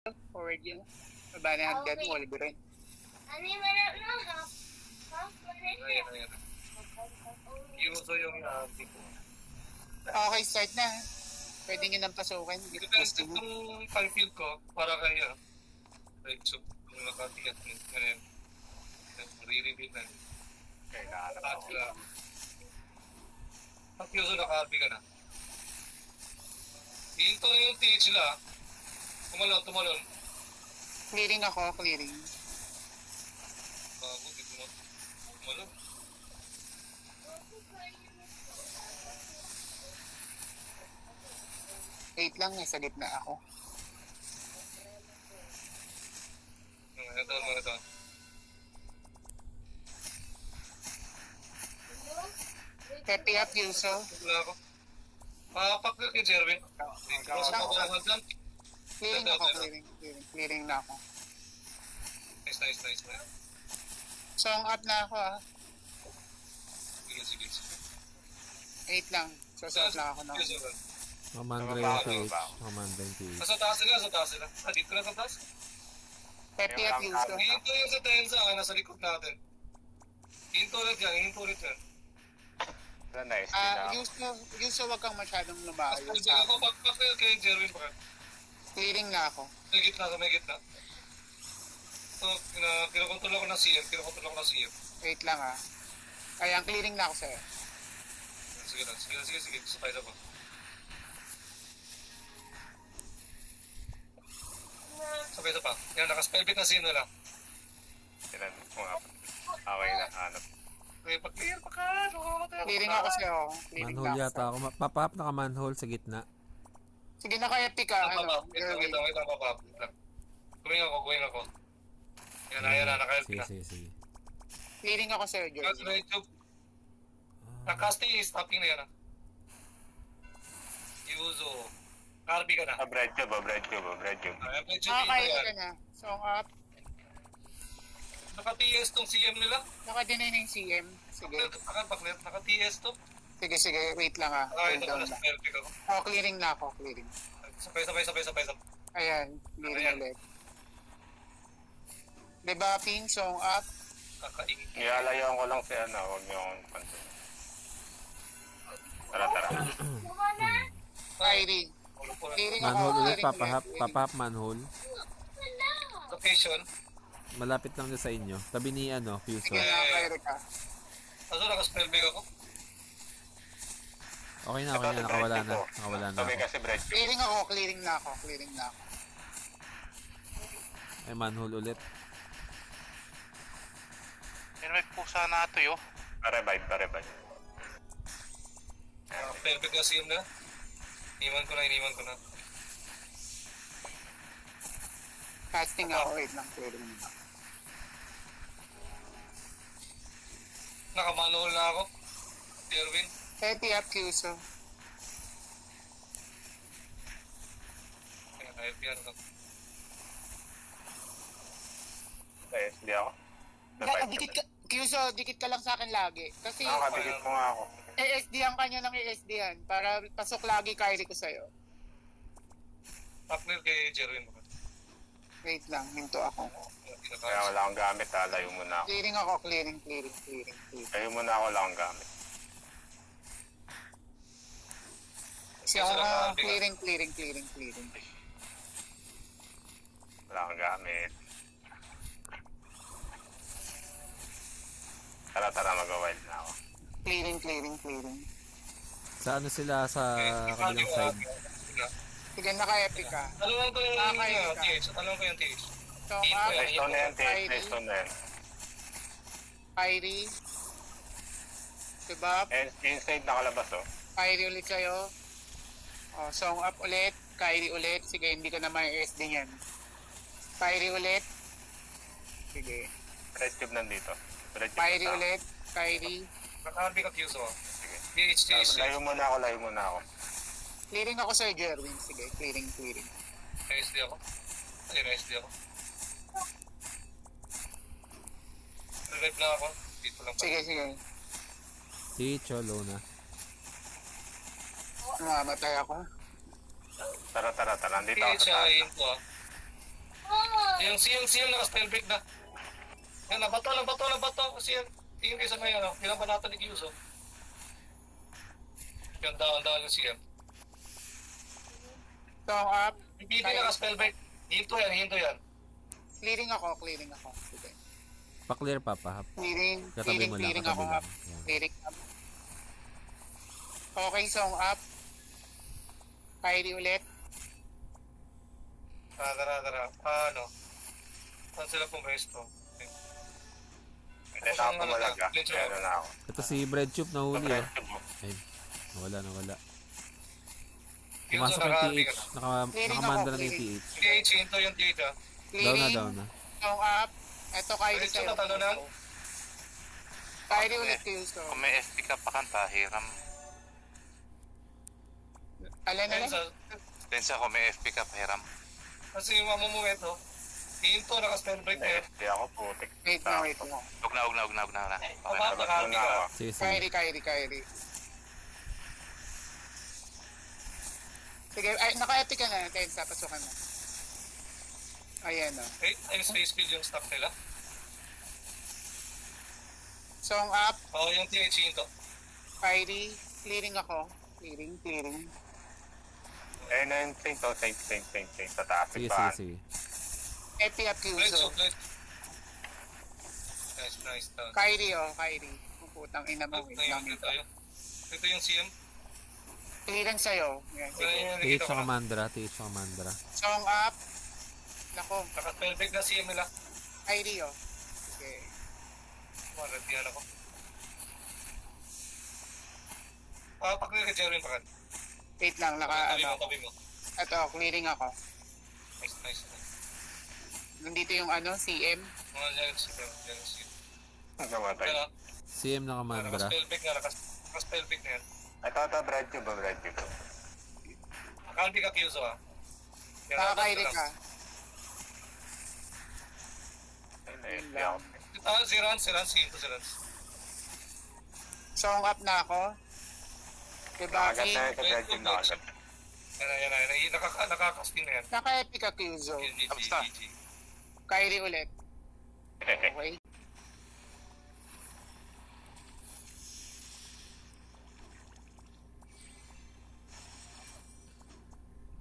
Forward yun. Baba na hanggang Wolverine. Ano yung manap na? Half minute? Ayan. Yuso yung tipo. Okay, start na. Pwede nyo nang pasukin. Depende kung field ko, para kaya. Right, so, kung nakatigat mo, ganyan. Re-reveal na. Okay, nakakalap ako. Pag Yuso, naka-RP ka na. Hinto na yung TH nila. Tumalon. Clearing ako, clearing. Bago, dito mo. Tumalon. Wait lang, nasa gitna ako. Mga ito. Happy up, Yuso. Wala ako. Pakapag kay Jerwin. Kasi ako lang dyan. Clearing ako, clearing na ako. Nice. Song up na ako Sige. Wait lang. Sosot lang ako na. Mamandra yung TH. Sa taas sila. Dito na sa taas. Happy up, Yuso. Hinto yung sa tensa, nasa likod natin. Hinto ulit yan. Nice, din Yuso, wag kang masyadong lumayo. Ako, backpack kay Jerwin pa. Clearing na ako. May gitna. So, kinokontrol ako ng CM. Wait lang Kaya ang clearing na ako sa'yo. Sige. Sabay na ba? Sabay na pa. Yan, nakaspellbit na sino lang. Tinan mo nga. Okay na, hanap. Okay, pag-clear pa ka. Clearing ako sa'yo. Manhole yata ako. Papap naka-manhole sa gitna. Sige na kaya pick ka. Wait lang, papap. Kumain ako. Yan na, naka-LP na. Sige. Clearing ako sa'yo, Jeremy. Nakasti, stopping na yan Yuzo. RB ka na. Bread cube. Kaya ka na. Song up. Naka-TS tong CM nila. Naka-deny na yung CM. Sige. Naka-TS to. Sige. Wait lang Ito Hold na down sa lang. LP ko. Clearing na ako. Clearing. Sabay. Ayan. Clearing Ayan. ulit. Diba, ping? Song up. Kakaingin. Ialayan ko lang si huwag niyo akong pansin. Tara. Kyrie. Clearing ako. Manhole ulit, Clearing papap manhole. Location. Malapit lang na sa inyo. Tabi ni Fuso. Sige na, Kyrie ka. Kaso naka-spellbag ako. Okay na, nakawala na Sabi ako. kasi bread cube. Clearing na ako. Ay, manhole ulit. Yan may pusa na ito yun. Pa-revive. Spellbag na CM na. Iniwan ko na. Casting ako. Wait lang. Clearing na. Naka-manual na ako. Jerwin. Happy up, Yuso. LP ako. SD ako. Dikit ka lang sa akin lagi. Kasi Nakakadikit ko nga ako. SD-an ka niya lang i-SD-an para pasok lagi Kyrie ko sa'yo. Partner kay Jerwin. Wait lang, minto ako. Kaya wala akong gamit, layo muna ako. Clearing ako, clearing. Layo muna ako, wala akong gamit. Kasi ako clearing. Wala akong gamit. Tara, mag-wild na ako. Clearing. Sa sila sa kabilang side? Sige, naka-epic ka. Alam ko yung TH. So, Stone na yan, Stone na yan. Kyrie. Diba? Inside nakalabas, Kyrie ulit sa'yo. Song up ulit. Kyrie ulit. Sige, hindi ko na may SD yan. Kyrie ulit. Sige. Red cube nandito. Kyrie ulit. Kyrie. Naka-RB ka Yuzo. Sige. TH. Layo muna ako. Clearing ako sa'yo, Jerwin. Sige, clearing. SD ako. Revive na ako. Dito lang. Sige. TH o low na. Mamatay ako. Tara. Nandito ako sa taas. Yung CM naka-spellbreak na. Yan, nabato. CM. Tingin kayo sa may ano. Pinabanatan ni Kyuso. Yan, down yung CM. Song up. Yung PD naka-spellbreak. Hinto yan. Clearing ako. Sige. Pa-clear pa, pa. Clearing Katabi mo lang, ako. katabi lang. Up. Yan. Clearing up. Okay, song up. Kyrie ulit. Tara. Ano? Saan sila pumesto? Okay. Hindi na ako tumalaga. Meron na ako. Ito si Bread Tube nahuli, oh. Tube mo. Ay, nawala. Kyuso Pumasok yung naka-arting. TH. Nakamanda na yung TH. TH, hinto yung TH ah. Clearing. Down na. Song up. Ito Kyrie Diretso sa'yo. na, talo na. Kyrie ulit Kyuso. Kung may FP ka pa kanta, hiram. Alin. Tensa kung may FP ka pa, hiram. Kasi yung mamumueto, hinto, naka-spellbreak na yun. Hindi ako putik. Wait na. Huwag na. Papa, naka-arting ka. Sige, sige. Kyrie. Sige, ay, naka-epic ka na. Tensa, pasukan mo. Ayan o. Okay, ay space field yung stock nila. Song up. Oo, yung TH hinto. Kyrie. Clearing ako. Clearing. Eh, na yung same. Sa taas. Sige. Epic up Kyuso. Blade. Nice. Kyrie. Kung putang ina mo. Wait lang Ito ito. tayo. Ito yung CM. Clearing sa'yo. Yan, sige. TH sa Mandra. Song up. Nako. Naka-spellbreak na CM nila. Kyrie Okay. Maradiyan ako. Pakli ka Jerwin pa kan. Wait lang. Tabi mo. Ito, clearing ako. Nice. Nandito yung CM. Mga dyan CM. Namatay. Kaya, CM nakamandra. naka-spellbreak na yan. Ito, bread tube. Kalbi ka Kyuso ah. Yan, Naka-Kyrie ka. Ay, na-FP ako. Si Rans, hinto si Rans. Song up na ako. Diba, Nakagat na yung bread tube na agad. Yan. Nakakasting na yan. Naka-epic ka Kyuso. Kamusta? Kyrie ulit. Okay.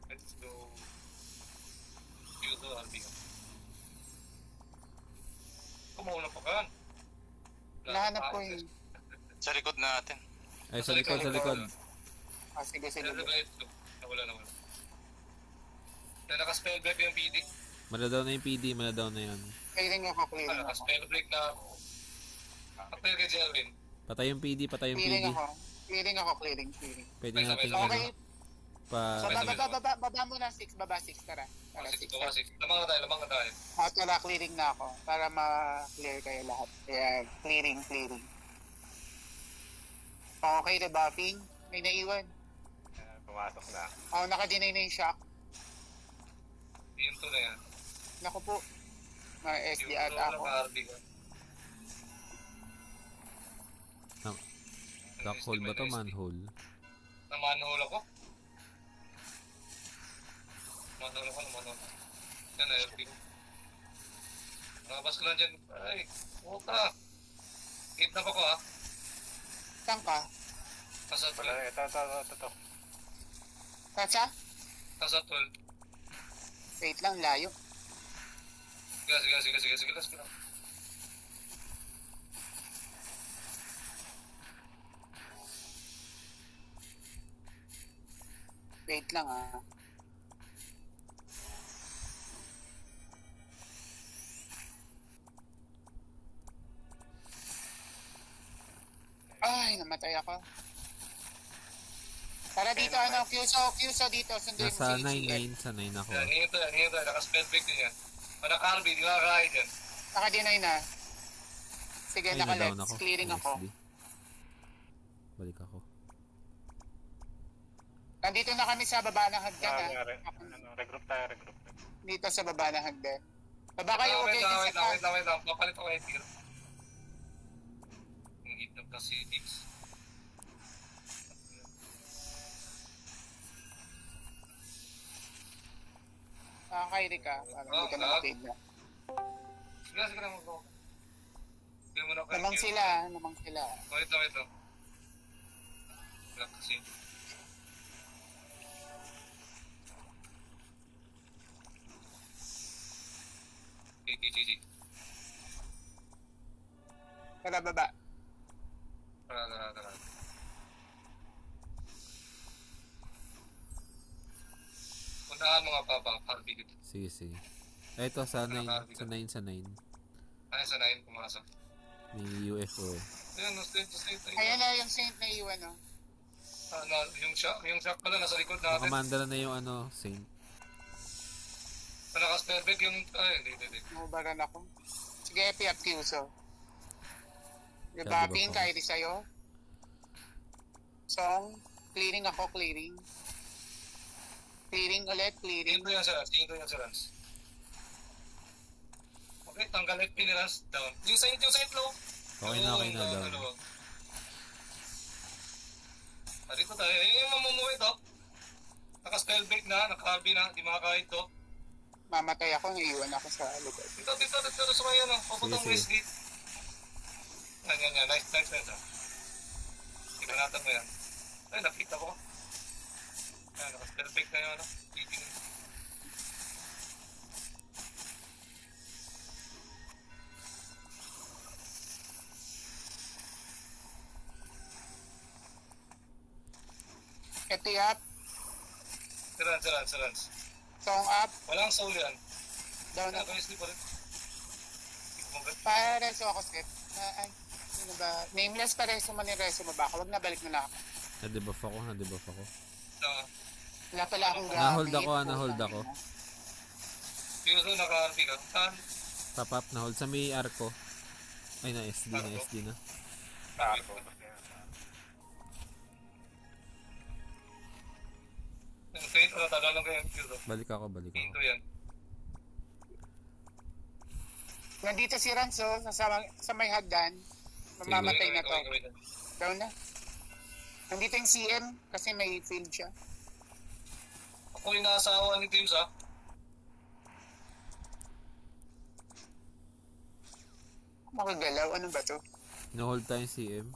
Let's go. Kyuso, RB ka. Kumuha pa kan. Nahanap ko yung... Sa likod natin. Ay, sa likod. Sige. Nawala. Naka-spellbreak yung PD. Maladaw na yung PD, maladaw na yun. Clearing ako. Naka-spellbreak na ako. Apel kay Jerwin. Patay yung PD. Clearing ako. Clearing. Pwede natin Okay. pa... So, baba mo na 6. Baba 6. Tara. Tara 6. Lamang ka tayo. Tara, clearing na ako. Para ma-clear kayo lahat. Kaya, clearing. Okay, diba, Ping? May naiwan. Pumasok na. Naka-deny na yung shock. Hinto na yan. Naku po. SD Yung ata ako. naka-RB ka. Black hole ba to? Manhole? Na-manhole ako. Manhole. Yan na, RB ko. Nakabas ko lang dyan. Ay, puta. Kidnap ako ah. Saan ka? Kasa 12. Wala, ito. Katsa? Kasa 12. Wait lang, layo. Sige, let's go. Wait lang Ay, namatay ako. Tara dito, Kyuso dito. Sunduin mo Nasa si 9-9. Sa 9 ako. Yan, hinto. Naka-spellbreak din yan. Naka-RB, di ba kakain yan? Naka-deny na. Sige, Ay, naka-left. na-down ako. Clearing ako. SD. Balik ako. Nandito na kami sa baba ng hagdan Regroup tayo. Dito sa baba ng hagdan. Baba kayo, okay din Wait sa taas. lang. Papalit ako yung tiro. Ang hitnap na si Dix. Nakakairi ka. Para hindi ka na Ah, matigla. Sige, sige na mag-go. Hindi mo na Namang sila, namang sila. Wait lang, wait lang. Wala kasi. GG. Tara baba. Tara. Puntahan mo nga papa, Harvey dito. Sige. Ito, sa 9. Sa 9, sa 9. Ay, sa 9, pumasok. May UFO. Ayun, straight. Ayan na yung Saint na iwan, no? Yung shock pala nasa likod natin. Nakamanda na yung Saint. Naka-spellback yung... Ay, hindi. Nubaran ako. Sige, Epi up Kyuso. Sabi Rebabing, ko. Kyrie sa'yo. Song, clearing ako, clearing. Clearing ulit, clearing. Tingin ko yan sa runs. Okay, tanggal FP ni runs down. Yung Saint low. Okay na daw. Dito tayo. Yung mamumuwi to. Naka-spellback na, naka-RB na, di makakahit to. Mamatay ako, naiwan ako sa lugar. Dito sa may ano, papuntang Sige. west gate. Yan. Nice. Ibanatan mo yan. Ay, nakita ko. Ayan, naka-spellback na yung ano. Eating. Epi up, Sa runs. song up, Walang soul yan. down up. Naka-sleep pa rin. Pareso ako, Skip. Ay, sino ba? Nameless pareso man yung reso mo ba ako? Huwag na balik na lang ako. Na-debuff ako. Wala pala akong gamit. Na-hold ako. Piuso, naka-RP ka. Saan? Top-up, na-hold. Sa may arco. Ay, na SD na. Yung Saint, tagal lang kayo yung Piuso. Balik ako. Dito yan. Nandito si Ranzo, sa may hagdan. Mamamatay na to. Wait. Down na. Nandito yung CM, kasi may field siya. Ako yung naasawa ni Teams ha. Makagalaw, ano ba to? Na-hold tayong CM.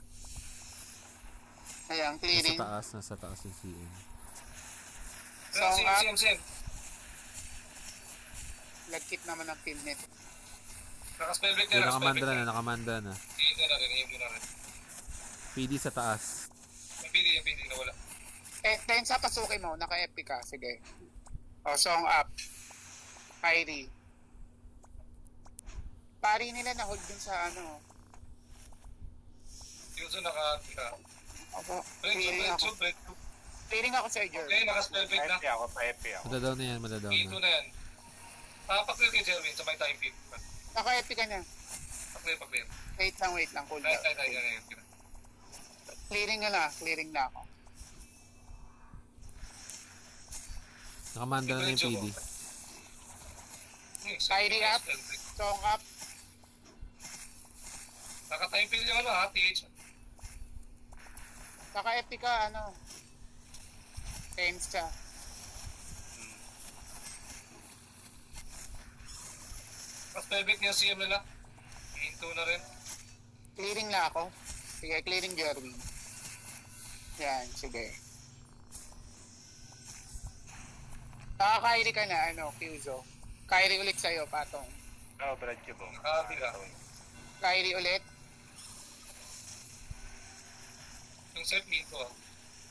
Ayan, clearing. Nasa taas yung CM. Song up. Same. Lagkit naman ang field nito. Naka-spellback Yung na. nakamanda na. Hihim na rin. PD sa taas. Yung PD na wala. Then sa pasukin mo, naka-FP ka. Sige. O, song up. Kyrie. Pari nila na-hold dun sa ano. Piuso naka-RP ka. Ako, clearing ako. Break. Clearing ako, Sir Jerry. Okay, naka-spellback na. Madadaw na yan. Dito na yan. Pa-clear kay Jerwin sa may time feed. Naka-FP ka na. Pa-clear. Wait lang, cool Ay, down. yan. Clearing na ako. Nakamanda na yung PD. Kyrie up. Song up. Naka-time feed yung ano ha, TH. Naka-FP ka, ano. Tense siya. Naka-spellback niya CM nila. Hinto na rin. Clearing na ako. Sige, clearing Jerry. Yan, sige. Naka-Kyrie ka na, ano, Kyuzo. Kyrie ulit sa'yo, patong. Naka-RP ka. Kyrie ulit. Yung set dito ah.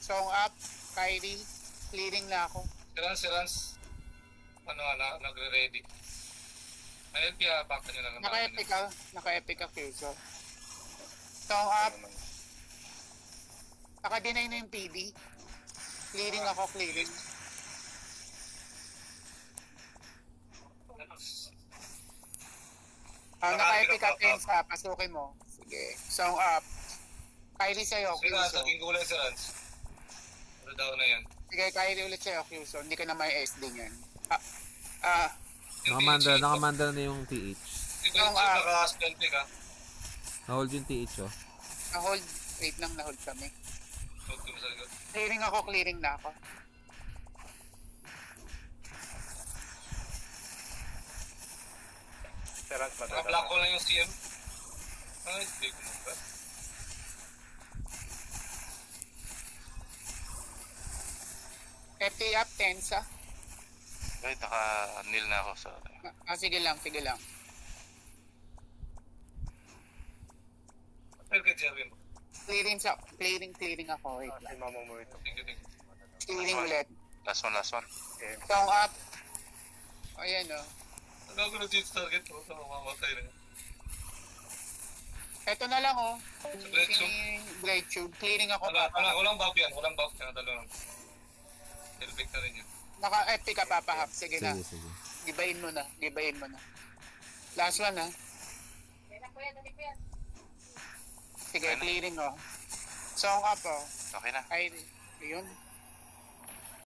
Song up. Kyrie. Clearing na ako. Si Rans. Nagre-ready. May LP ah, bakit nyo na lang. Naka-epic ka, Kyuzo. Song up. Naka-deny na yung PD. Clearing ako, clearing. Naka-epic ka, Tensa. Pasukin mo. Sige. Song up. Kyrie sa'yo, Sige, Kyuzo. saging gulay si Rans. Ano daw na yan? Sige, Kyrie ulit sa'yo, Kyuzo. Hindi ka na may SD niyan. Nakamanda na yung TH. Di ba yung naka-spellback ah? Na-hold yung TH oh. Na-hold. Wait lang, na-hold kami. Hold ko sa likod. Clearing na ako. Terans ba? Naka-block ko lang yung CM. Ay, hindi ko ba? FT up, tensa. Ay, naka-nil na ako sa... Sige lang, sige lang. Pero kay Jerry mo. Clearing ako. Wait lang. Ay, mama mo ito. Thank you. Clearing ulit. Last one. Okay. Song up. Ayan o. Ano ko na dito target mo? Sa mamamatay na. Eto na lang o. Great tube. Great tube. Clearing ako. Walang buff yan. Walang buff yan. Dalawa. Helbig na rin yun. Naka-FP ka papahap. Sige na. Sige. Gibayin mo na. Last one ha. Yan na, kuya. Dali, kuya. Sige, Ayun na. clearing o. Song up o. Okay na. Ay, yun.